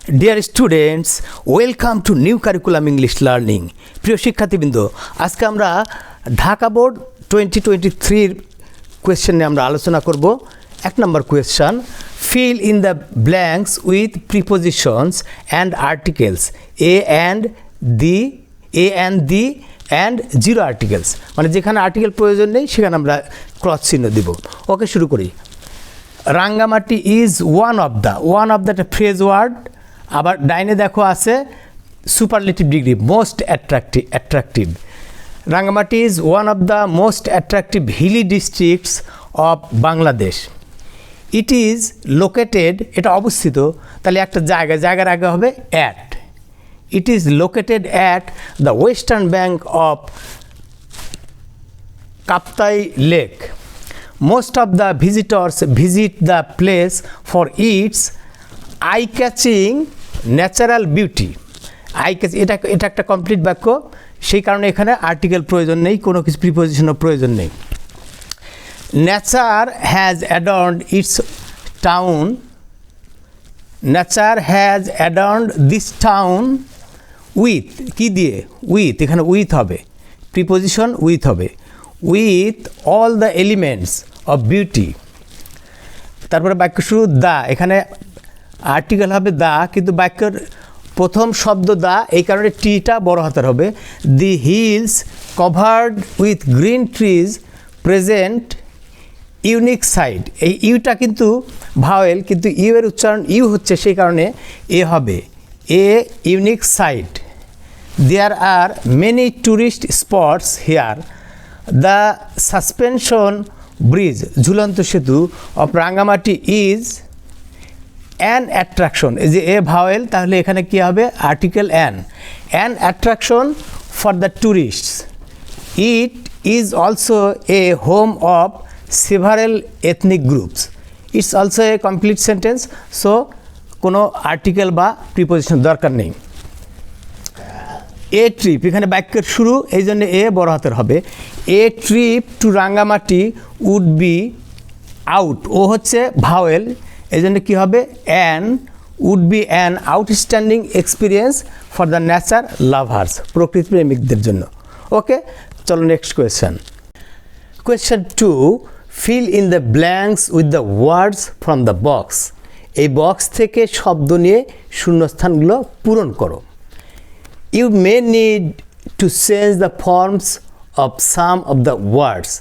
Dear students, welcome to new curriculum English learning. প্রিয় শিক্ষার্থীবৃন্দ, আজকে আমরা ঢাকা বোর্ড 2023 কোয়েশ্চেন নিয়ে আমরা আলোচনা করব। 1 নম্বর question, fill in the blanks with prepositions and articles a and the and zero articles, মানে যেখানে আর্টিকেল প্রয়োজন নেই সেখানে আমরা ক্রস চিহ্ন দিব। ওকে, শুরু করি। Rangamati is one of the একটা ফ্রেজ ওয়ার্ড। আবার ডাইনে দেখো আছে superlative degree, most attractive. Rangamati is one of the most attractive hilly districts of Bangladesh. It is located, এটা অবস্থিত, তাহলে একটা জায়গার আগে হবে at. It is located at the western bank of Kaptai lake. Most of the visitors visit the place for its eye-catching natural beauty. এটা একটা complete বাক্য, সেই কারণে এখানে আর্টিকেল প্রয়োজন নেই, কোনো কিছু প্রিপোজিশনের প্রয়োজন নেই। Nature has adorned this town with, কি দিয়ে? with, এখানে with হবে, প্রিপোজিশন with হবে, with all the elements of beauty। তারপরে বাক্য শুরু দা, এখানে আর্টিকেল হবে দা, কিন্তু বাক্যের প্রথম শব্দ দা, এই কারণে টিটা বড় হাতের হবে। The hills covered with green trees present unique sight. এই ইউটা কিন্তু ভাওয়েল, কিন্তু ইউ এর উচ্চারণ ইউ হচ্ছে, সেই কারণে এ হবে, a unique sight. There are many tourist spots here. The suspension bridge, ঝুলন্ত সেতু of Rangamati is an attraction. এই যে এ ভাওয়েল, তাহলে এখানে কি হবে? Article an attraction for the tourists. It is also a home of several ethnic groups. It's also a complete sentence, so কোনো article বা প্রিপোজিশন দরকার নেই। এ ট্রিপ, এখানে বাক্যের শুরু, এই জন্য এ বড় হাতের হবে। A trip to Rangamati would be out, O হচ্ছে ভাওয়েল, এই জন্য কী হবে? Would be an outstanding experience for the nature lovers, প্রকৃতি প্রেমিকদের জন্য। ওকে, চলো next question. Question 2, fill in the blanks with the words from the box. এই বক্স থেকে শব্দ নিয়ে শূন্যস্থানগুলো পূরণ করো। You may need to change the forms of some of the words.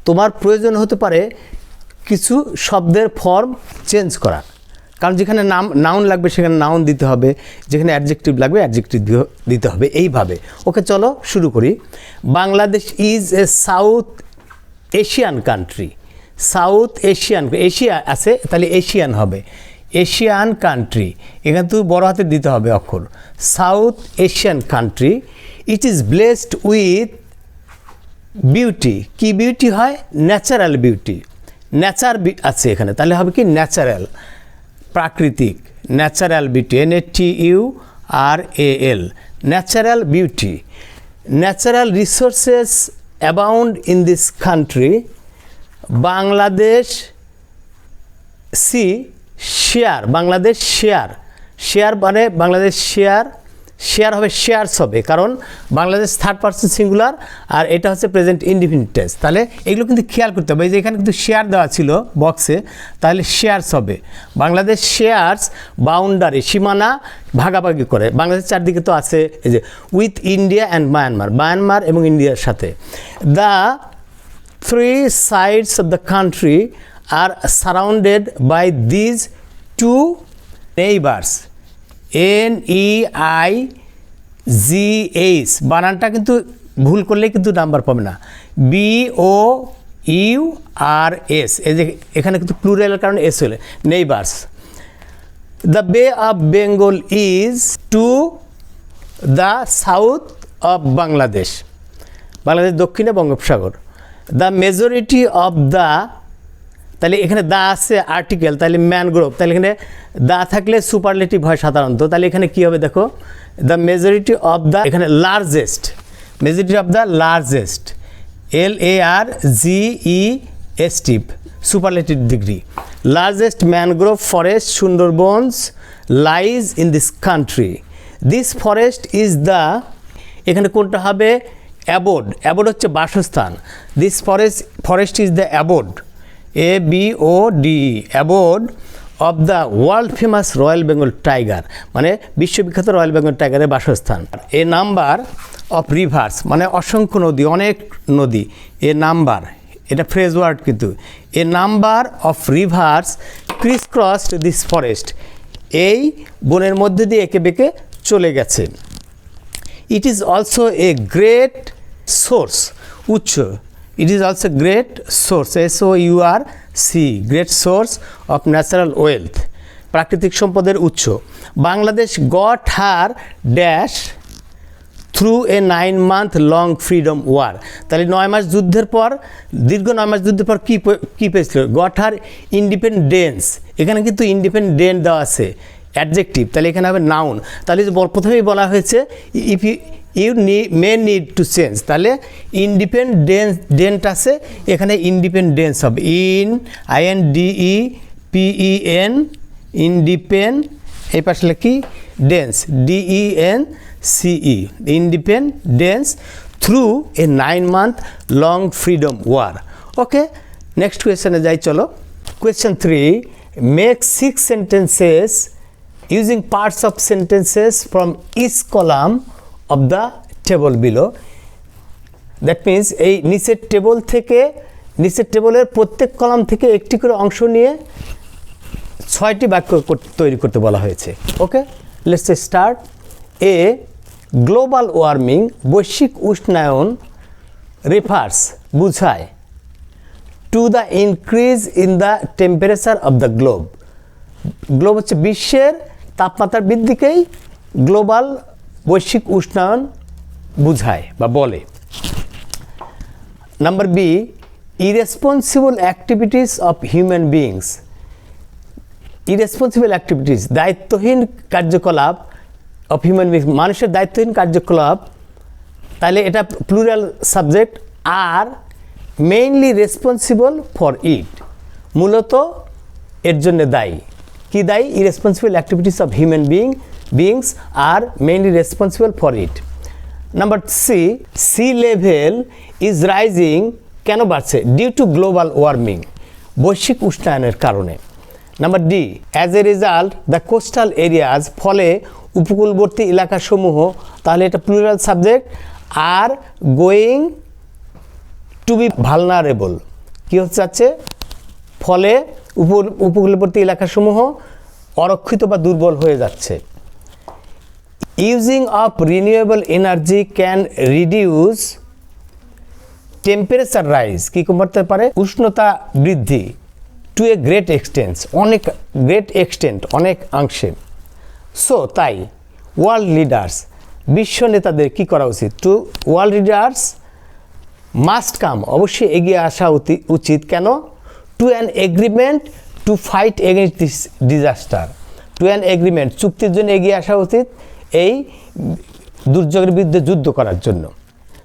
তোমার প্রয়োজন হতে পারে কিছু শব্দের ফর্ম চেঞ্জ করা, কারণ যেখানে নাউন লাগবে সেখানে নাউন দিতে হবে, যেখানে অ্যাডজেক্টিভ লাগবে অ্যাডজেক্টিভ দিতে হবে, এইভাবে। ওকে, চলো শুরু করি। Bangladesh is a south Asian country. South Asian, Asia আছে, তাহলে এশিয়ান হবে, এশিয়ান কান্ট্রি, এখানে তো বড় হাতে দিতে হবে অক্ষর। South Asian country. It is blessed with beauty. কি বিউটি হয়? Natural beauty. ন্যাচার আছে এখানে, তাহলে হবে কি? ন্যাচারাল, প্রাকৃতিক, natural beauty, NATURAL, natural beauty. Natural resources abound in this country. Bangladesh share, Bangladesh share মানে বাংলাদেশ শেয়ার হবে, শেয়ারস হবে, কারণ বাংলাদেশ থার্ড পারসন সিঙ্গুলার আর এটা হচ্ছে প্রেজেন্ট ইনডিফিনিট টেন্স। তাহলে এগুলো কিন্তু খেয়াল করতে হবে, এই যে এখানে কিন্তু শেয়ার দেওয়া ছিল বক্সে, তাহলে শেয়ারস হবে। বাংলাদেশ শেয়ারস বাউন্ডারি, সীমানা ভাগাভাগি করে। বাংলাদেশ চারদিকে তো আছে, এই যে উইথ ইন্ডিয়া অ্যান্ড মায়ানমার এবং ইন্ডিয়ার সাথে। The 3 sides of the country are surrounded by these 2 neighbors. NEIGHS, বানানটা কিন্তু ভুল করলে কিন্তু নাম্বার পাবে না। BOURS, এই যে এখানে কিন্তু প্লুরালের কারণে এস হলে নেইবার্স। দ্য বে of Bengal is to the south of Bangladesh. Bangladesh দক্ষিণে বঙ্গোপসাগর। দ্য মেজরিটি অফ দ্য, তাহলে এখানে দা আছে আর্টিকেল, তাহলে ম্যানগ্রোভ, তাহলে এখানে দা থাকলে সুপারলেটিভ হয় সাধারণত, তাহলে এখানে কী হবে দেখো? দ্য মেজরিটি অফ দ্য, এখানে largest, majority of the largest, LARGEST, superlative degree. Largest mangrove forest Sundarbans lies in this country. This forest is the, এখানে কোনটা হবে? অ্যাবোড। অ্যাবোড হচ্ছে বাসস্থান। This forest is the abode, ABOD, abode of the world famous royal Bengal tiger, মানে বিশ্ববিখ্যাত royal Bengal টাইগারের বাসস্থান। এ number of reverse, মানে অসংখ্য নদী, অনেক নদী। এ নাম্বার, এটা ফ্রেজ ওয়ার্ড কিন্তু। A number of rivers criss crossed this forest, এই বনের মধ্যে দিয়ে এঁকে বেঁকে চলে গেছে। It is also a great source, উৎস। It is also great source, SOURC, great source of natural wealth, প্রাকৃতিক সম্পদের উৎস। Bangladesh got her dash through a 9 month long freedom war, তাহলে 9 মাস যুদ্ধের পর, দীর্ঘ 9 মাস যুদ্ধের পর কী পেয়েছিল? Got her independence. এখানে কিন্তু ইন্ডিপেন্ডেন্ট দেওয়া আছে অ্যাডজেক্টিভ, তাহলে এখানে হবে নাউন। তাহলে প্রথমেই বলা হয়েছে if you may need to change, তাহলে ইন্ডিপেন্ডেন্ট আছে, এখানে ইন্ডিপেন্ডেন্স হবে INDEPEN, ইন্ডিপেন্ড, এই পাশে কি dence, DENCE, independence through a 9 month long freedom war. Okay, next কোয়েশ্চেনে যাই, চলো। Question 3, make 6 sentences using parts of sentences from each column of the table below. That means এই নিচের টেবল থেকে, নিচের টেবলের প্রত্যেক কলাম থেকে একটি করে অংশ নিয়ে 6টি বাক্য তৈরি করতে বলা হয়েছে। Okay, let's start. A, global warming, বৈশ্বিক উষ্ণায়ন, রেফার্স, বুঝায়, to the increase in the temperature of the globe. Globe হচ্ছে বিশ্বের তাপমাত্রার বৃদ্ধিকেই গ্লোবাল, বৈশ্বিক উষ্ণায়ন বুঝায় বা বলে। Number B, irresponsible activities of human beings. Irresponsible activities, দায়িত্বহীন কার্যকলাপ অফ হিউম্যান বিংস, মানুষের দায়িত্বহীন কার্যকলাপ, তাহলে এটা plural subject. Are mainly responsible for it, মূলত এর জন্য দায়ী। কি দায়ী? Irresponsible activities of human beings are mainly responsible for it. Number C, sea level is rising, কেন বাড়ছে? ডিউ টু গ্লোবাল ওয়ার্মিং, বৈশ্বিক উষ্ণায়নের কারণে। Number D, as a result the coastal areas, ফলে উপকূলবর্তী এলাকাসমূহ, তাহলে এটা plural subject. Are going to be vulnerable, কী হচ্ছে যাচ্ছে? ফলে উপকূলবর্তী এলাকাসমূহ অরক্ষিত বা দুর্বল হয়ে যাচ্ছে। Using of renewable energy can reduce temperature rise, কী করতে পারে? উষ্ণতা বৃদ্ধি, টু এ গ্রেট এক্সটেন্ট, অনেক গ্রেট এক্সটেন্ট, অনেক অংশে। সো তাই ওয়ার্ল্ড লিডার্স, বিশ্ব নেতাদের কী করা উচিত? To world leaders must come, অবশ্যই এগিয়ে আসা উচিত। কেন? To an agreement to fight against this disaster, to an agreement, চুক্তির জন্য এগিয়ে আসা উচিত এই দুর্যোগের বিরুদ্ধে যুদ্ধ করার জন্য।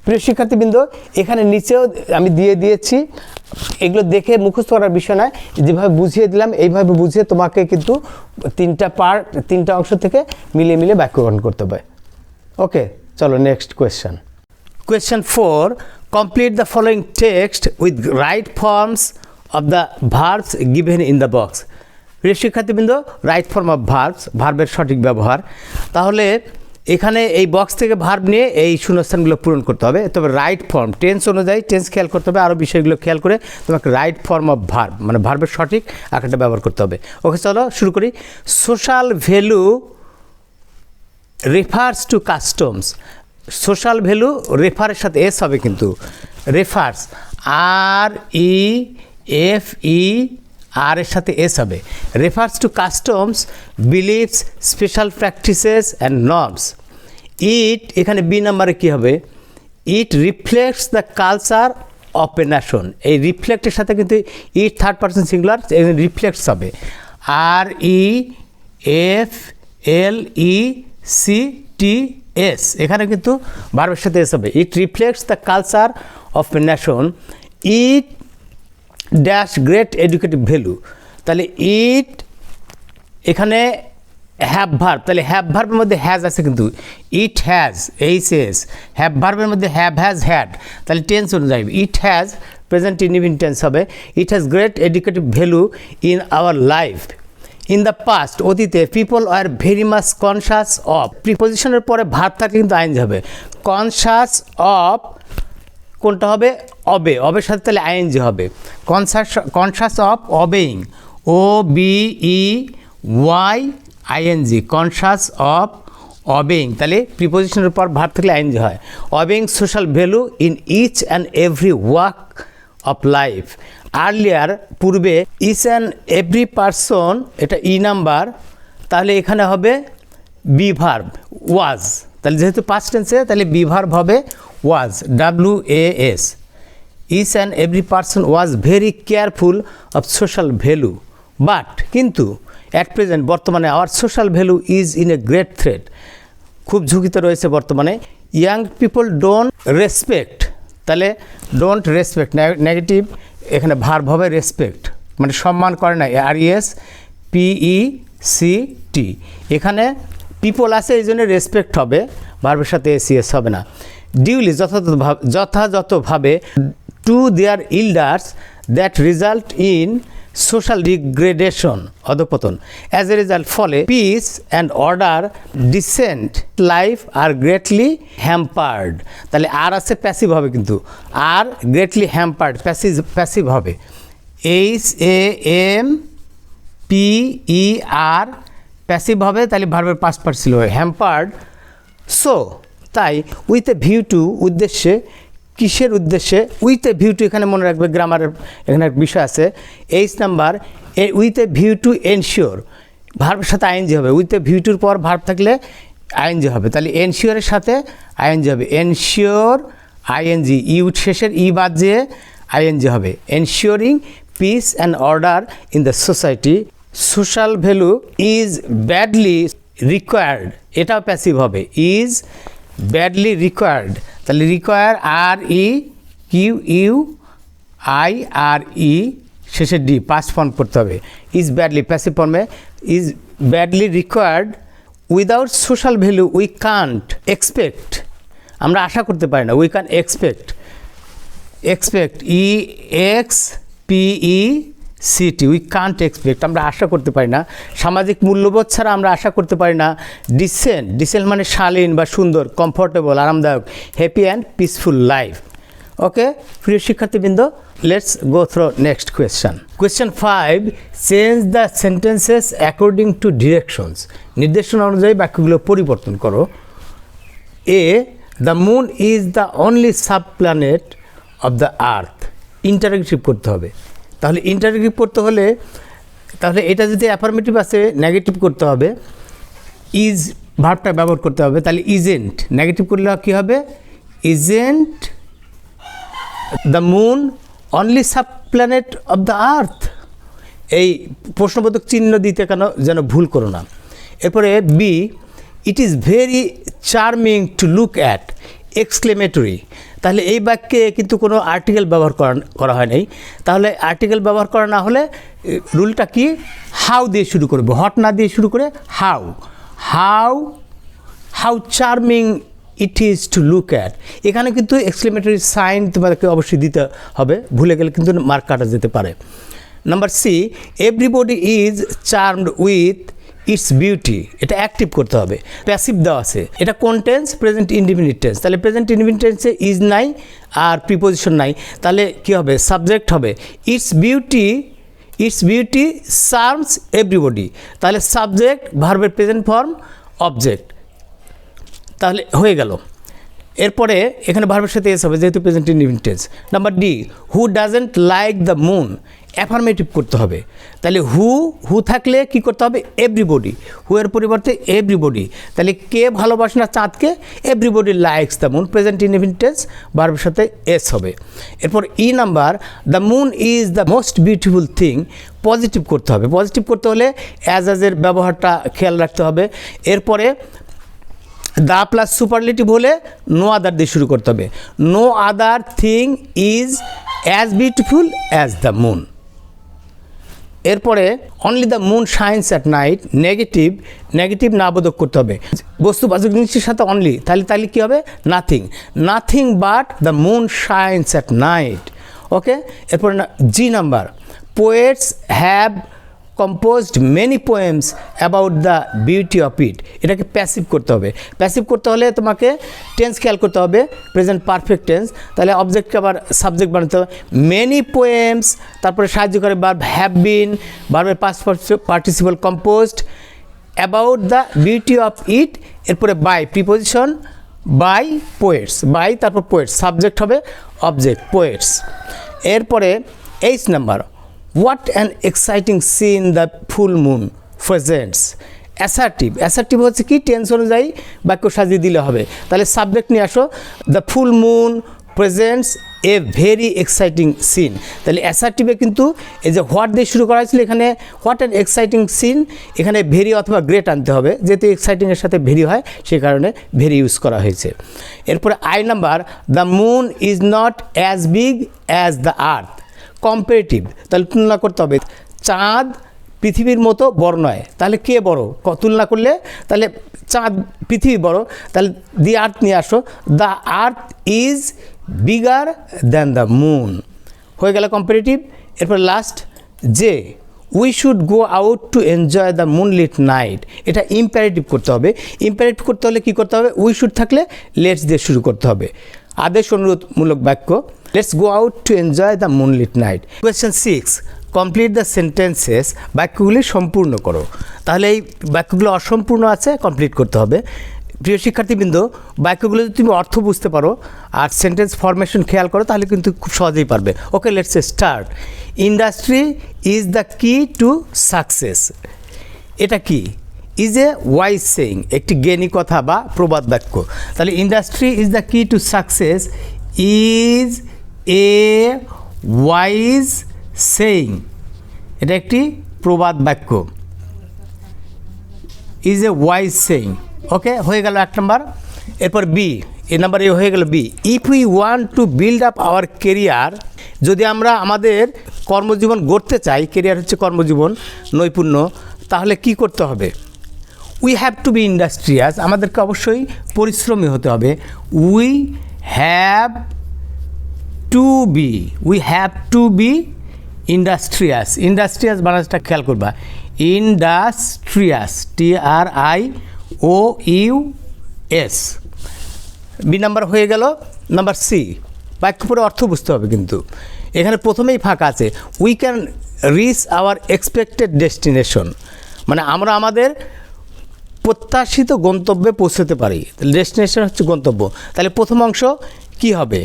প্রিয় শিক্ষার্থীবৃন্দ, এখানে নিচেও আমি দিয়ে দিয়েছি, এগুলো দেখে মুখস্থ করার বিষয় নয়, যেভাবে বুঝিয়ে দিলাম এইভাবে বুঝিয়ে তোমাকে কিন্তু 3টা পার্ট, 3টা অংশ থেকে মিলিয়ে মিলিয়ে বাক্য গঠন করতে হবে। ওকে, চলো next question. Question 4, complete the following text with right forms of the verbs given in the box. প্রিয় শিক্ষার্থীবৃন্দ, রাইট ফর্ম অফ ভার্বস, ভার্বের সঠিক ব্যবহার। তাহলে এখানে এই বক্স থেকে ভার্ব নিয়ে এই শূন্যস্থানগুলো পূরণ করতে হবে। তবে রাইট ফর্ম, টেন্স অনুযায়ী টেন্স খেয়াল করতে হবে, আরও বিষয়গুলো খেয়াল করে তোমাকে রাইট ফর্ম অফ ভার্ব, মানে ভার্বের সঠিক আকারটা ব্যবহার করতে হবে। ওকে, চলো শুরু করি। Social value refers to customs. Social value রেফারের সাথে এস হবে, কিন্তু রেফার্স, REFE, আর এর সাথে এস হবে। Refers to customs, beliefs, special practices and norms. It, এখানে বি নাম্বারে কী হবে? It reflects the culture of a nation. এই রিফ্লেক্টের সাথে কিন্তু it third person singular, reflects হবে। REFLECTS, এখানে কিন্তু ভার্বের সাথে এস হবে। It reflects the culture of a nation. It dash great educative value, তাহলে ইট এখানে হ্যাভ ভার্ব, তাহলে হ্যাভ ভার্বের মধ্যে হ্যাজ আছে কিন্তু, ইট হ্যাজ, এইচএস। হ্যাভ ভার্বের মধ্যে হ্যাভ হ্যাজ হ্যাড, তাহলে টেন্স অনুযায়ী it has present indefinite tense হবে। It has great educative value in our life. In the past, অতীতে, people are very much conscious of, প্রিপোজিশনের পরে ভার্ব থাকলে কিন্তু আইএনজি হবে। কনসাস অফ কোনটা হবে? অবে, অবের সাথে তাহলে আইএনজি হবে। Conscious of obeying, O B E Y ING, conscious of obeying, তাহলে প্রিপোজিশনের পর ভার্ব থাকলে আইএনজি হয়। Obeying social value in each and every walk of life. Earlier, পূর্বে, ইচ অ্যান্ড এভরি পারসন, এটা ই নাম্বার, তাহলে এখানে হবে বি ভার্ব ওয়াজ, তাহলে যেহেতু পাস্ট টেন্সে তাহলে বি ভার্ব হবে was, WAS। Each and every person was very careful of social value, but কিন্তু অ্যাট প্রেজেন্ট, বর্তমানে, our social value is in a great threat, খুব ঝুঁকিতে রয়েছে বর্তমানে। ইয়াং পিপল ডোন্ট রেসপেক্ট, তাহলে ডোন্ট রেসপেক্ট নেগেটিভ, এখানে verb হবে respect, মানে সম্মান করে না, RESPECT। এখানে পিপল আছে এই জন্য রেসপেক্ট হবে, ভার্বের সাথে SES হবে না। ডিউলি, যথাযথভাবে, to their elders that result in social degradation, অধপতন। অ্যাজ এ রেজাল্ট, ফলে, peace and order, decent life are greatly hampered, তাহলে আর আছে প্যাসিভ হবে কিন্তু, আর গ্রেটলি হ্যাম্পার্ড প্যাসিভ হবে, HAMPER প্যাসিভ হবে, তাহলে ভার্বের পাস্ট পার্টিসিপল হবে হ্যাম্পার্ড। সো, তাই, উইথ এ ভিউ টু, উদ্দেশ্যে, কিসের উদ্দেশ্যে? উইথ এ ভিউ টু, এখানে মনে রাখবে গ্রামারের এখানে এক বিষয় আছে, H number, with a view to ensure, ভার্বের সাথে আইএনজি হবে, উইথ এ ভিউ টুর পর ভার্ব থাকলে আইএনজি হবে, তাহলে এনশিওরের সাথে আইএনজি হবে, এনশিওর আইএনজি, ইউ শেষের ই বাদ দিয়ে আইএনজি হবে। Ensuring piece and order in the society, social value is badly required, এটাও প্যাসিভ হবে, ইজ ব্যাডলি রিকোয়ার্ড, তাহলে রিকোয়ার REQUIRE শেষে ডি, পাস্ট ফর্ম করতে হবে। ইজ ব্যাডলি প্যাসিভ ফর্মে, is badly required, without social value we can't expect, আমরা আশা করতে পারি না, we can expect, EXPECT, we can't expect, আমরা আশা করতে পারি না। সামাজিক মূল্যবোধ ছাড়া আমরা আশা করতে পারি না। ডিসেন্ট মানে শালীন বা সুন্দর, কমফোর্টেবল, আরামদায়ক, happy and peaceful life. Okay প্রিয় শিক্ষার্থীবৃন্দ, let's go through next question. Question 5, change the sentences according to directions, নির্দেশনা অনুযায়ী বাক্যগুলো পরিবর্তন করো। A, the moon is the only sub planet of the earth, interrogative করতে হবে, তাহলে ইন্টারোগেটিভ করতে হলে, তাহলে এটা যদি অ্যাফার্মেটিভ আছে নেগেটিভ করতে হবে, ইজ ভার্বটা ব্যবহার করতে হবে, তাহলে ইজেন্ট, নেগেটিভ করলে কী হবে? Isn't the moon only sub planet of the আর্থ, এই প্রশ্নবোধক চিহ্ন দিতে কেন যেন ভুল করো না। এরপরে B, it is very charming to look at, exclamatory, তাহলে এই বাক্যে কিন্তু কোনো আর্টিকেল ব্যবহার করা হয় নাই, তাহলে আর্টিকেল ব্যবহার করা না হলে রুলটা কি? হাউ দিয়ে শুরু করবে, হট না দিয়ে শুরু করে how, how how charming it is two look at, এখানে কিন্তু এক্সক্লেমেটরি সাইন তোমাদেরকে অবশ্যই দিতে হবে, ভুলে গেলে কিন্তু মার্ক কাটা যেতে পারে। Number C, everybody is charmed with its beauty, এটা অ্যাক্টিভ করতে হবে, প্যাসিভ দেওয়া আছে, এটা কোন টেন্স? প্রেজেন্ট ইনডিফিনিট টেন্স, তাহলে প্রেজেন্ট ইনডিফিনিট টেন্সে ইজ নাই আর প্রিপোজিশন নাই, তাহলে কী হবে? সাবজেক্ট হবে, ইটস বিউটি চার্মস এভরিবডি, তাহলে সাবজেক্ট, ভার্বের প্রেজেন্ট ফর্ম, অবজেক্ট, তাহলে হয়ে গেল। এরপরে এখানে ভার্বের সাথে এস হবে যেহেতু present indefinite tense. Number D, who doesn't like the moon, affirmative করতে হবে, তাহলে হু থাকলে কি করতে হবে? এভরিবডি, হু এর পরিবর্তে এভরিবডি, তাহলে কে ভালোবাসে না চাঁদকে? Everybody likes the moon, present indefinite tense, ভার্বের সাথে এস হবে। এরপর E number, the moon is the most beautiful thing, positive করতে হবে, পজিটিভ করতে হলে অ্যাজের ব্যবহারটা খেয়াল রাখতে হবে। এরপরে দ্য প্লাস সুপারলেটিভ হলে নো আদার দিয়ে শুরু করতে হবে, no other thing is as beautiful as the moon. এরপরে only the moon shines at night, negative না বোধক করতে হবে। বস্তুবাচক জিনিসের সাথে অনলি, তাহলে কী হবে? Nothing but the moon shines at night. Okay, এরপরে G number, poets have composed many poems about the beauty of it. এটাকে প্যাসিভ করতে হবে। প্যাসিভ করতে হলে তোমাকে টেন্স খেয়াল করতে হবে, প্রেজেন্ট পারফেক্ট টেন্স। তাহলে অবজেক্টকে আবার সাবজেক্ট বানাতে হবে। মেনি পোয়েমস, তারপরে সাহায্য করে ভার্ব হ্যাভ বিন, ভার্বের past participle composed about the beauty of it, এরপরে by preposition, by poets, by তারপর পোয়েটস, সাবজেক্ট হবে অবজেক্ট পোয়েটস। এরপরে H number, what an exciting scene the full moon presents. Assertive হচ্ছে কি? Tense অনুযায়ী বাক্য সাজিয়ে দিলে হবে। তাহলে সাবজেক্ট নিয়ে আসো, the full moon presents a very exciting scene. তাহলে অ্যাসার্টিভে কিন্তু এই যে হোয়াট দিয়ে শুরু করা হয়েছিল, এখানে হোয়াট অ্যান এক্সাইটিং সিন, এখানে ভেরি অথবা গ্রেট আনতে হবে, যেহেতু এক্সাইটিংয়ের সাথে ভেরি হয় সেই কারণে ভেরি ইউজ করা হয়েছে। এরপরে I number, the moon is not as big as the earth. Comparative, তাহলে তুলনা করতে হবে। চাঁদ পৃথিবীর মতো বড় নয়, তাহলে কে বড়? তুলনা করলে তাহলে চাঁদ পৃথিবী বড়, তাহলে দি আর্থ নিয়ে আসো, the earth is bigger than the moon. হয়ে গেল কম্পারেটিভ। এরপর লাস্ট যে, we should go out to enjoy the moonlit night. এটা ইম্পারেটিভ করতে হবে। ইম্পারেটিভ করতে হলে কী করতে হবে? উই শুড থাকলে লেটস দিয়ে শুরু করতে হবে। আদেশ অনুরোধমূলক বাক্য, let's go out to enjoy the moonlit night. Question 6, complete the sentences. বাক্যগুলি সম্পূর্ণ করো। তাহলে এই বাক্যগুলো অসম্পূর্ণ আছে, কমপ্লিট করতে হবে। প্রিয় শিক্ষার্থীবৃন্দ, বাক্যগুলো যদি তুমি অর্থ বুঝতে পারো আর সেন্টেন্স ফরমেশন খেয়াল করো, তাহলে কিন্তু খুব সহজেই পারবে। Okay, let's start. Industry is the key to success. এটা কি? ইজ এ ওয়াইজ সেইং, একটি জ্ঞানী কথা বা প্রবাদ বাক্য। তাহলে industry is the key to success is a wise saying, এটা একটি প্রবাদ বাক্য। Is a wise saying. Okay, হয়ে গেল 1 নম্বর। এরপর বি, এ নাম্বার এ হয়ে গেল B. If we want to build up our career, যদি আমরা আমাদের কর্মজীবন গড়তে চাই, কেরিয়ার হচ্ছে কর্মজীবন, নৈপুণ্য, তাহলে কি করতে হবে? We have to be industrious, আমাদেরকে অবশ্যই পরিশ্রমী হতে হবে। We have to be industrious. Industrious বানানটা খেয়াল করবা, ইন্ডাস্ট্রিয়াস, TRIOUS। বি নাম্বার হয়ে গেল। নাম্বার সি, বাক্য পরে অর্থ বুঝতে হবে, কিন্তু এখানে প্রথমেই ফাঁকা আছে। We can reach our expected destination, মানে আমরা আমাদের প্রত্যাশিত গন্তব্যে পৌঁছতে পারি। ডেস্টিনেশন হচ্ছে গন্তব্য। তাহলে প্রথম অংশ কি হবে?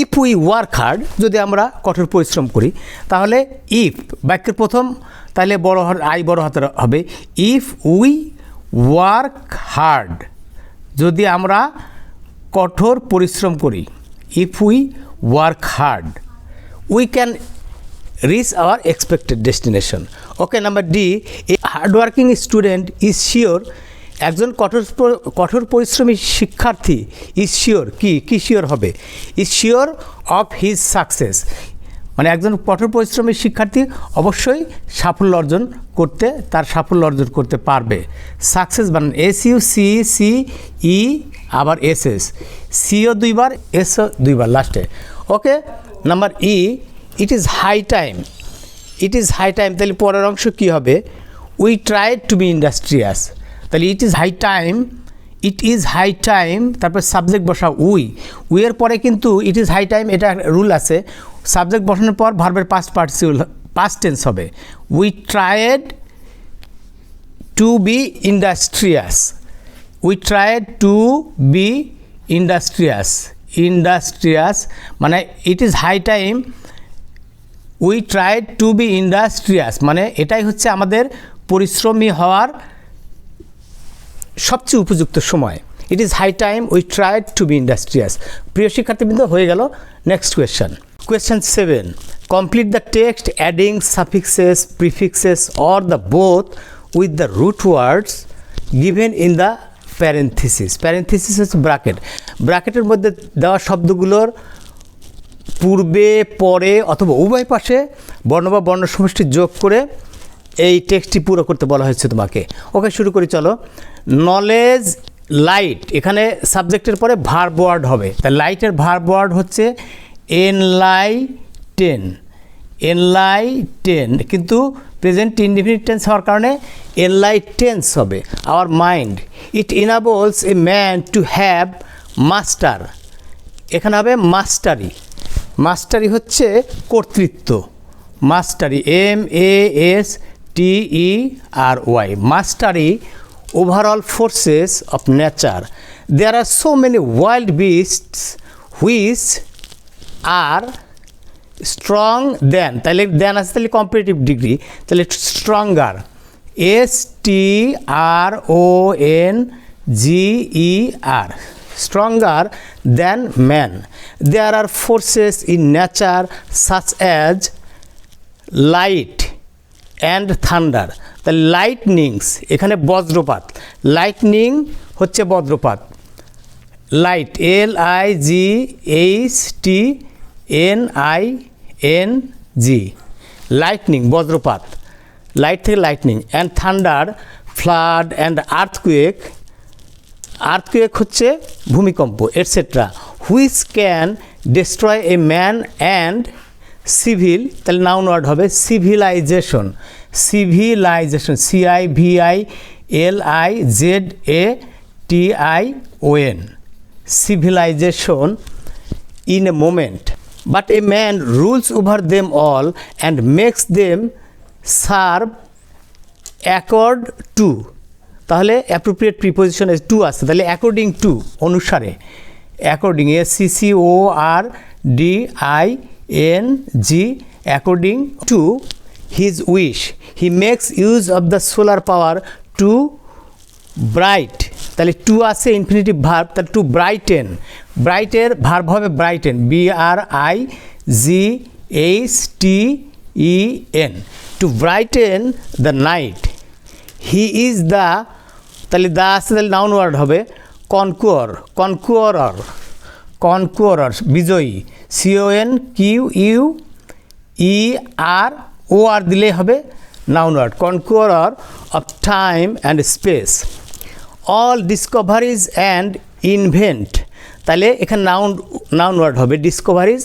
ইফ উই ওয়ার্ক হার্ড, যদি আমরা কঠোর পরিশ্রম করি, তাহলে ইফ বাক্যের প্রথম, তাহলে আই বড় হাতের হবে। ইফ উই ওয়ার্ক হার্ড, যদি আমরা কঠোর পরিশ্রম করি, if we work hard we can reach our expected destination. Okay, number D, a hardworking student is sure, একজন কঠোর পরিশ্রমী শিক্ষার্থী ইজ শিওর, কি শিওর হবে? Is sure of his success, মানে একজন কঠোর পরিশ্রমী শিক্ষার্থী অবশ্যই সাফল্য অর্জন করতে পারবে। সাকসেস বানান SUCCE, আবার SS, সিও 2 বার, এসও 2 বার লাস্টে। Okay, number E, it is high time. তাহলে পরের অংশ কী হবে? We tried to be industrious. তাহলে ইট ইজ হাই টাইম, তারপর সাবজেক্ট বসা উইয়ের পরে কিন্তু ইট ইজ হাই টাইম, এটা রুল আছে। সাবজেক্ট বসানোর পর ভার্বের পাস্ট টেন্স হবে। We tried to be industrious. মানে it is high time we tried to be industrious, মানে এটাই হচ্ছে আমাদের পরিশ্রমী হওয়ার সবচেয়ে উপযুক্ত সময়। It is high time we tried to be industrious. প্রিয় শিক্ষার্থীবৃন্দ, হয়ে গেল। Next question, question 7, complete the text adding suffixes, prefixes or the both with the root words given in the parenthesis. Parenthesis হচ্ছে ব্র্যাকেটের মধ্যে দেওয়া শব্দগুলোর পূর্বে পরে অথবা উভয় পাশে বর্ণ বা বর্ণ সমষ্টি যোগ করে এই টেক্সটটি পুরো করতে বলা হয়েছে তোমাকে। ওকে, শুরু করি চলো। নলেজ লাইট, এখানে সাবজেক্টের পরে ভার্ব ওয়ার্ড হবে, তাই লাইটের ভার্ব ওয়ার্ড হচ্ছে এনলাইটেন। এনলাইটেন কিন্তু প্রেজেন্ট ইনডিফিনিট টেন্স হওয়ার কারণে এনলাইটেন্স হবে। Our mind, it enables a man to have master, এখানে হবে মাস্টারি। মাস্টারি হচ্ছে কর্তৃত্ব, mastery MASTERY, mastery over all forces of nature. There are so many wild beasts which are strong than, তাহলে than আছে তাহলে কম্পারেটিভ ডিগ্রি, তাহলে stronger STRONGER, stronger than man. There are forces in nature such as light and thunder. The lightnings, এখানে বজ্রপাত, lightning হচ্ছে বজ্রপাত, light LIGHTNING, lightning বজ্রপাত, light থেকে lightning, and thunder flood and earthquake, earthquake হচ্ছে ভূমিকম্প etcetera, which can destroy a man and civil, তাহলে noun word হবে civilization. Civilization CIVILIZATION, civilization in a moment. But a man rules over them all and makes them serve accord to, তাহলে appropriate preposition to আছে, তাহলে according to অনুসারে, according SCORDING, according to his wish, he makes use of the solar power to bright, তাহলে to আছে infinitive verb, তাহলে to brighten, ব্রাইটের verb হবে brighten BRIGHTEN, to brighten the night. He is the, তাহলে the আসছে তাহলে noun word হবে কনকুয়ারর, বিজয়ী CONQUEROR দিলেই হবে noun word, conqueror of time and space. All discoveries and invent, তাহলে এখানে নাউন ওয়ার্ড হবে ডিসকভারিজ,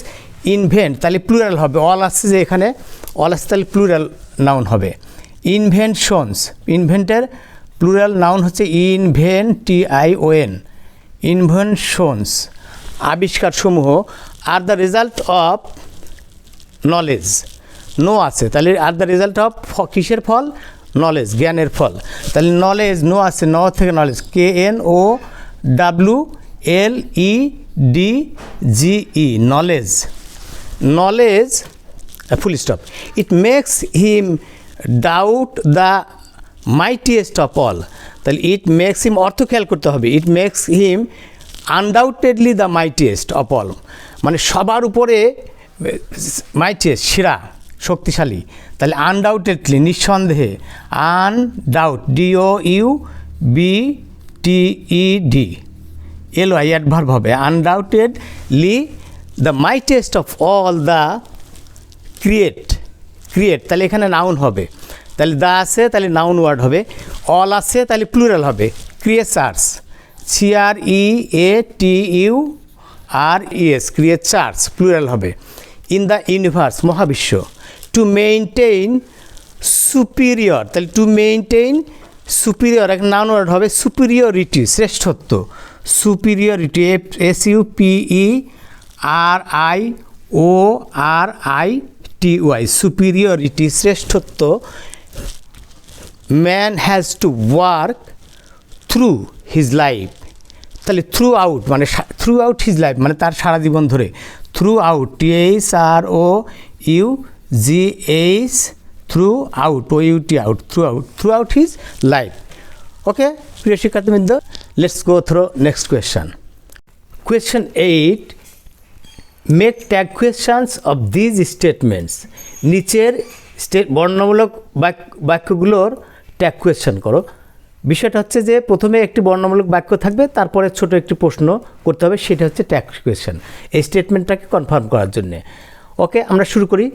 ইনভেন্ট তাহলে প্লুরাল হবে, অল আসছে যে এখানে অল আসছে তাহলে প্লুরাল নাউন হবে। ইনভেনশনস, ইনভেন্টের প্লুরাল নাউন হচ্ছে INVENTION, ইনভেনশনস আবিষ্কারসমূহ, are the result of knowledge, know আছে তাহলে আর দ্য রেজাল্ট অফ কিসের ফল, নলেজ জ্ঞানের ফল, তাহলে নলেজ নো আছে, ন থেকে knowledge KNOWLEDGE, knowledge, knowledge full stop. It makes him doubt the mightiest of all, তাহলে ইট মেক্স হিম অর্থ খেয়াল করতে হবে, it makes him undoubtedly the mightiest of all, মানে সবার উপরে মাইটিয়েস্ট সেরা শক্তিশালী, তাহলে আনডাউটেডলি নিঃসন্দেহে, আনডাউট DOUBTED অ্যাডভার্ব হবে, undoubtedly the mightiest of all the create, তাহলে এখানে নাউন হবে, তাহলে দা আছে তাহলে নাউন ওয়ার্ড হবে, অল আছে তাহলে প্লুরাল হবে, ক্রিয়েচার্স CREATURES, ক্রিয়েচার্স প্লুরাল হবে। ইন দ্য ইউনিভার্স, মহাবিশ্ব। টু মেইনটেইন সুপিরিয়র, তাহলে টু মেইনটেইন সুপিরিয়র একটা নাউন ওয়ার্ড হবে, সুপিরিয়রিটি শ্রেষ্ঠত্ব, সুপিরিয়রিটি SUPERIORITY, সুপিরিয়রিটি শ্রেষ্ঠত্ব। Man has to work through his life, তাহলে থ্রু আউট মানে থ্রু আউট হিজ লাইফ মানে তার সারা জীবন ধরে, throughout THROUGH, throughout OUT out, throughout his life. Okay প্রিয় শিক্ষার্থীবৃন্দ, let's go through next question. Question 8, make tag questions of these statements, নিচের বর্ণনামূলক বাক্যগুলোর ট্যাগ কোয়েশ্চন করো। বিষয়টা হচ্ছে যে প্রথমে একটি বর্ণনামূলক বাক্য থাকবে, তারপরে ছোট একটি প্রশ্ন করতে হবে, সেটা হচ্ছে ট্যাগ কোয়েশ্চেন, এই স্টেটমেন্টটাকে কনফার্ম করার জন্যে। ওকে, আমরা শুরু করি।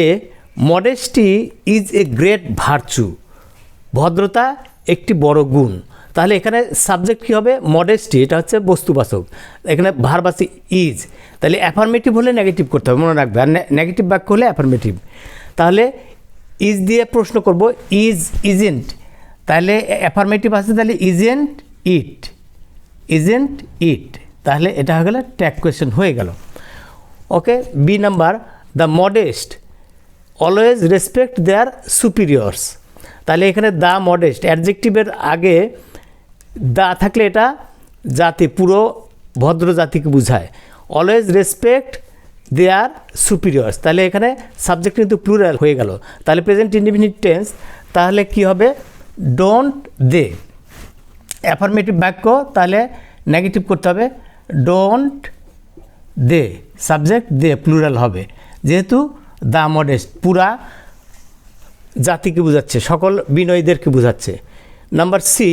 A modesty is a great virtue, ভদ্রতা একটি বড় গুণ। তাহলে এখানে সাবজেক্ট কী হবে? মডেস্টি, এটা হচ্ছে বস্তুবাচক, এখানে ভার্ব আছে ইজ, তাহলে অ্যাফার্মেটিভ হলে নেগেটিভ করতে হবে, মনে রাখবে, আর নেগেটিভ বাক্য হলে অ্যাফার্মেটিভ। তাহলে ইজ দিয়ে প্রশ্ন করব, ইজ ইজেন্ট, তাহলে অ্যাফার্মেটিভ আছে, তাহলে ইজেন্ট ইট, ইজেন্ট ইট, তাহলে এটা হয়ে গেল ট্যাগ কোয়েশ্চেন হয়ে গেল। Okay, B number, the modest always respect their superiors. তাহলে এখানে দ্য মডেস্ট অ্যাডজেক্টিভের আগে দা থাকলে এটা জাতি, পুরো ভদ্র জাতিকে বোঝায়। অলওয়েজ রেসপেক্ট দেয়ার সুপিরিয়র্স, তাহলে এখানে সাবজেক্ট কিন্তু প্লুরাল হয়ে গেল, তাহলে প্রেজেন্ট ইনডিফিনিট টেন্স, তাহলে কি হবে? Don't they. অ্যাফার্মেটিভ বাক্য, তাহলে নেগেটিভ করতে হবে, don't they, subject they plural হবে, যেহেতু দ্য মডেস্ট পুরা জাতিকে বোঝাচ্ছে, সকল বিনয়ীদেরকে বোঝাচ্ছে। Number C,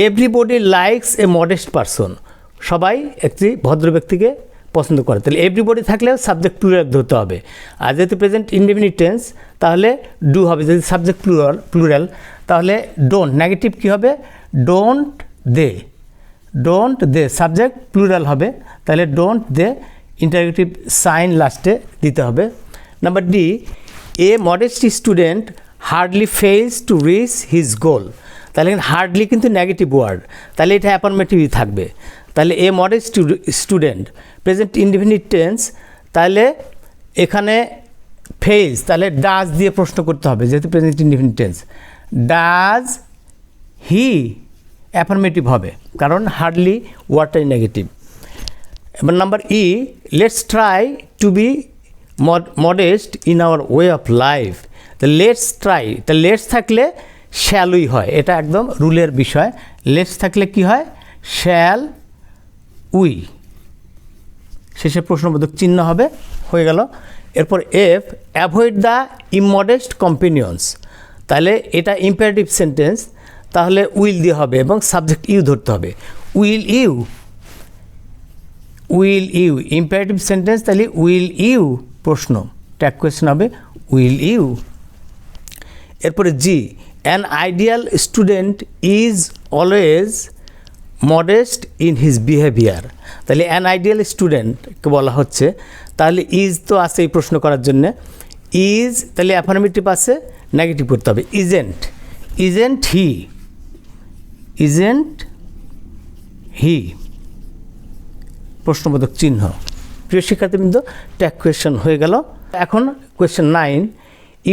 everybody likes a modest person, সবাই একটি ভদ্র ব্যক্তিকে পছন্দ করে, তাহলে এভরিবডি থাকলেও সাবজেক্ট প্লুরাল ধরতে হবে। আর যেহেতু প্রেজেন্ট ইনডিফিনিট টেন্স, তাহলে ডু হবে, যদি সাবজেক্ট প্লুরাল তাহলে ডোন্ট, নেগেটিভ কী হবে? Don't they, don't they, subject plural হবে, তাহলে ডোন্ট দে, ইন্টারোগেটিভ সাইন লাস্টে দিতে হবে। Number D, a modest student hardly fails to reach his goal, তাহলে হার্ডলি কিন্তু নেগেটিভ ওয়ার্ড, তাহলে এটা অ্যাফার্মেটিভই থাকবে। তাহলে a modest student present indefinite tense, তাহলে এখানে ফেইলস, তাহলে ডাজ দিয়ে প্রশ্ন করতে হবে, যেহেতু present indefinite tense. Does he, affirmative হবে, কারণ হার্ডলি ওয়ার্ডটাই নেগেটিভ। এবার number E, let's try to be modest in our way of life, তো লেটস ট্রাই, তা লেটস থাকলে শ্যালই হয়, এটা একদম রুলের বিষয়, লেটস থাকলে কি হয়? শ্যাল উই, শেষে প্রশ্নবোধক চিহ্ন হবে, হয়ে গেল। এরপর এফ, অ্যাভয়েড দ্য ইমমডেস্ট কম্পেনিয়ন্স, তাহলে এটা ইম্পারেটিভ সেন্টেন্স, তাহলে উইল দিয়ে হবে এবং সাবজেক্ট ইউ ধরতে হবে। Will you, will you, imperative sentence, তাহলে উইল ইউ প্রশ্ন, ট্যাগ কোয়েশ্চেন হবে উইল ইউ। এরপরে G, an ideal student is always modest in his behaviour, তাহলে অ্যান আইডিয়াল স্টুডেন্টকে বলা হচ্ছে, তাহলে ইজ তো আছে এই প্রশ্ন করার জন্যে, ইজ, তাহলে অ্যাফার্মেটিভ আছে, নেগেটিভ করতে হবে, isn't, isn't he, isn't he, প্রশ্নবোধক চিহ্ন। প্রিয় শিক্ষার্থীবৃন্দ, ট্যাগ কোয়েশ্চেন হয়ে গেল। এখন question 9,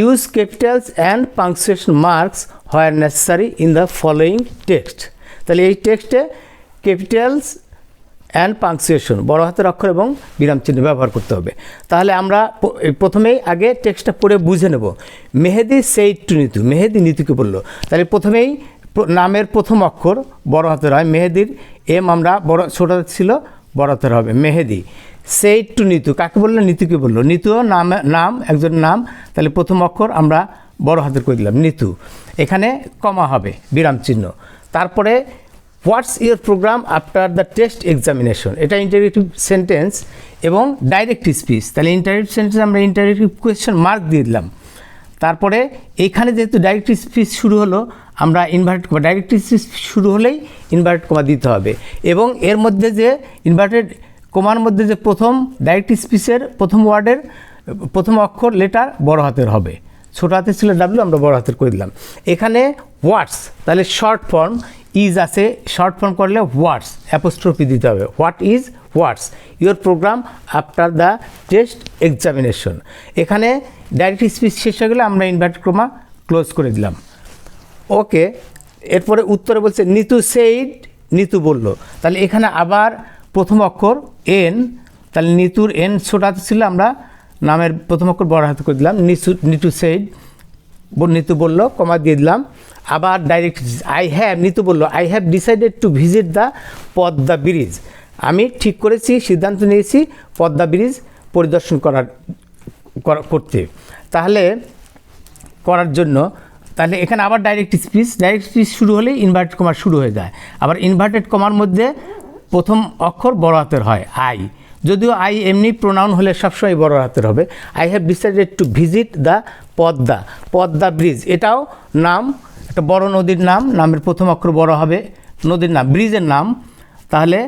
use Capitals and punctuation marks where necessary in the following text, তাহলে এই টেক্সটে ক্যাপিটালস অ্যান্ড পাংচুয়েশন, বড় হাতের অক্ষর এবং বিরাম চিহ্ন ব্যবহার করতে হবে। তাহলে আমরা প্রথমেই আগে টেক্সটটা পড়ে বুঝে নেব। মেহেদি সেইড টু নিতু, মেহেদি নিতুকে বললো, তাহলে প্রথমেই নামের প্রথম অক্ষর বড় হাতের হয়, মেহেদির এম আমরা বড়, ছোট ছিল, বড় হাতের হবে, মেহেদি। সেইড টু নিতু, কাকে বললো? নিতুকে বললো, নিতুও নাম একজন নাম, তাহলে প্রথম অক্ষর আমরা বড় হাতের করে দিলাম নিতু, এখানে কমা হবে, বিরাম চিহ্ন। তারপরে what's your programme after the test examination, এটা ইন্টারোগেটিভ সেন্টেন্স এবং ডাইরেক্ট স্পিচ, তাহলে ইন্টারোগেটিভ সেন্টেন্স আমরা ইন্টারোগেটিভ কোয়েশ্চেন মার্ক দিয়ে দিলাম। তারপরে এইখানে যেহেতু ডাইরেক্ট স্পিচ শুরু হলো, আমরা ইনভার্টেড কমা, ডাইরেক্ট স্পিচ শুরু হলেই ইনভার্টেড কমা দিতে হবে, এবং এর মধ্যে যে ইনভার্টেড কমার মধ্যে যে প্রথম ডাইরেক্ট স্পিচের প্রথম ওয়ার্ডের প্রথম অক্ষর লেটার বড় হাতের হবে, ছোটো হাতের ছিল ডাব্লিউ, আমরা বড় হাতের করে দিলাম। এখানে হোয়াটস, তাহলে শর্ট ফর্ম, ইজ আছে, শর্ট ফর্ম করলে হোয়াটস, অ্যাপোস্ট্রফি দিতে হবে, what is, what's your programme after the test examination. এখানে ডাইরেক্ট স্পিচ শেষ হয়ে গেলে আমরা ইনভার্টেড কমা ক্লোজ করে দিলাম। ওকে, এরপরে উত্তরে বলছে নিতু সেইড, নিতু বলল, তাহলে এখানে আবার প্রথম অক্ষর এন, তাহলে নিতুর এন ছোট হাতে ছিল, আমরা নামের প্রথম অক্ষর বড় হাতে করে দিলাম, নিতু সেইড, নিতু বলল, কমা দিয়ে দিলাম। আবার ডাইরেক্ট আই হ্যাভ, নিতু বলল, I have decided to visit the Padma bridge, আমি ঠিক করেছি, সিদ্ধান্ত নিয়েছি পদ্মা ব্রিজ পরিদর্শন করতে, তাহলে করার জন্য, তাহলে এখানে আবার ডাইরেক্ট স্পিচ শুরু হলেই ইনভার্টেড কমা শুরু হয়ে যায়। আবার ইনভার্টেড কমার মধ্যে প্রথম অক্ষর বড় হাতের হয় আই, যদিও আই এমনি প্রোনাউন হলে সবসময় বড় হাতের হবে। I have decided to visit the Padma bridge, এটাও নাম, একটা বড় নদীর নাম, নামের প্রথম অক্ষর বড় হবে, নদীর নাম, ব্রিজের নাম, তাহলে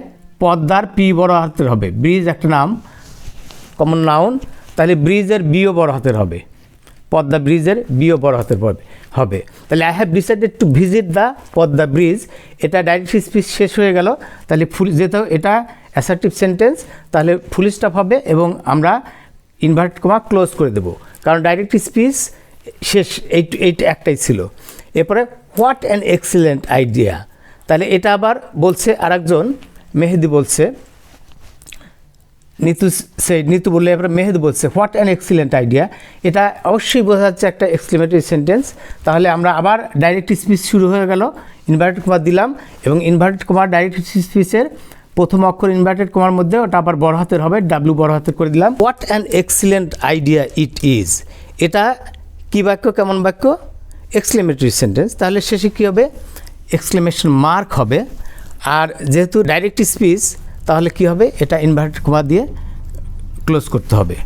পদ্মার পি বড় হাতের হবে, ব্রিজ একটা নাম কমন নাউন, তাহলে ব্রিজের বিও বড় হাতের হবে, পদ্মা ব্রিজের বিও বড় হাতের হবে। তাহলে I have decided to visit the Padma bridge, এটা ডাইরেক্ট স্পিচ শেষ হয়ে গেল। তাহলে যেহেতু এটা অ্যাসার্টিভ সেন্টেন্স, তাহলে ফুল স্টপ হবে এবং আমরা ইনভার্টেড কমা ক্লোজ করে দেব, কারণ ডাইরেক্ট স্পিচ শেষ এইটা একটাই ছিল। এরপরে হোয়াট অ্যান এক্সিলেন্ট আইডিয়া, তাহলে এটা আবার বলছে আরেকজন, মেহেদি বলছে, নিতু বললে এবার মেহেদি বলছে হোয়াট অ্যান এক্সিলেন্ট আইডিয়া, এটা অবশ্যই বোঝা যাচ্ছে একটা এক্সক্লেমেটরি সেন্টেন্স। তাহলে আমরা আবার ডাইরেক্ট স্পিচ শুরু হয়ে গেল, ইনভার্টেড কমা দিলাম এবং ইনভার্টেড কমা ডাইরেক্ট স্পিচের প্রথম অক্ষর ইনভার্টেড কমার মধ্যে ওটা আবার বড় হাতের হবে, ডাব্লিউ বড় হাতের করে দিলাম। What an excellent idea it is, এটা কী বাক্য, কেমন বাক্য, এক্সক্লেমেটরি সেন্টেন্স, তাহলে শেষে কী হবে, এক্সক্লেমেশন মার্ক হবে। আর যেহেতু ডাইরেক্ট স্পিচ, তাহলে কি হবে, এটা ইনভার্টেড কমা দিয়ে ক্লোজ করতে হবে,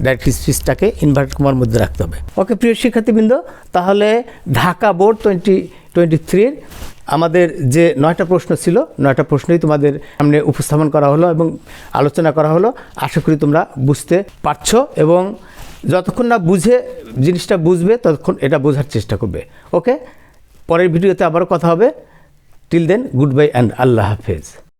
ডাইরেক্ট স্পিচটাকে ইনভার্টেড কমার মধ্যে রাখতে হবে। ওকে প্রিয় শিক্ষার্থীবৃন্দ, তাহলে ঢাকা বোর্ড 2023 আমাদের যে 9টা প্রশ্ন ছিল, 9টা প্রশ্নই তোমাদের সামনে উপস্থাপন করা হলো এবং আলোচনা করা হলো। আশা করি তোমরা বুঝতে পারছো এবং যতক্ষণ না জিনিসটা বুঝবে ততক্ষণ এটা বোঝার চেষ্টা করবে। ওকে, পরের ভিডিওতে আবারও কথা হবে। Till then, good bye and আল্লাহ হাফেজ।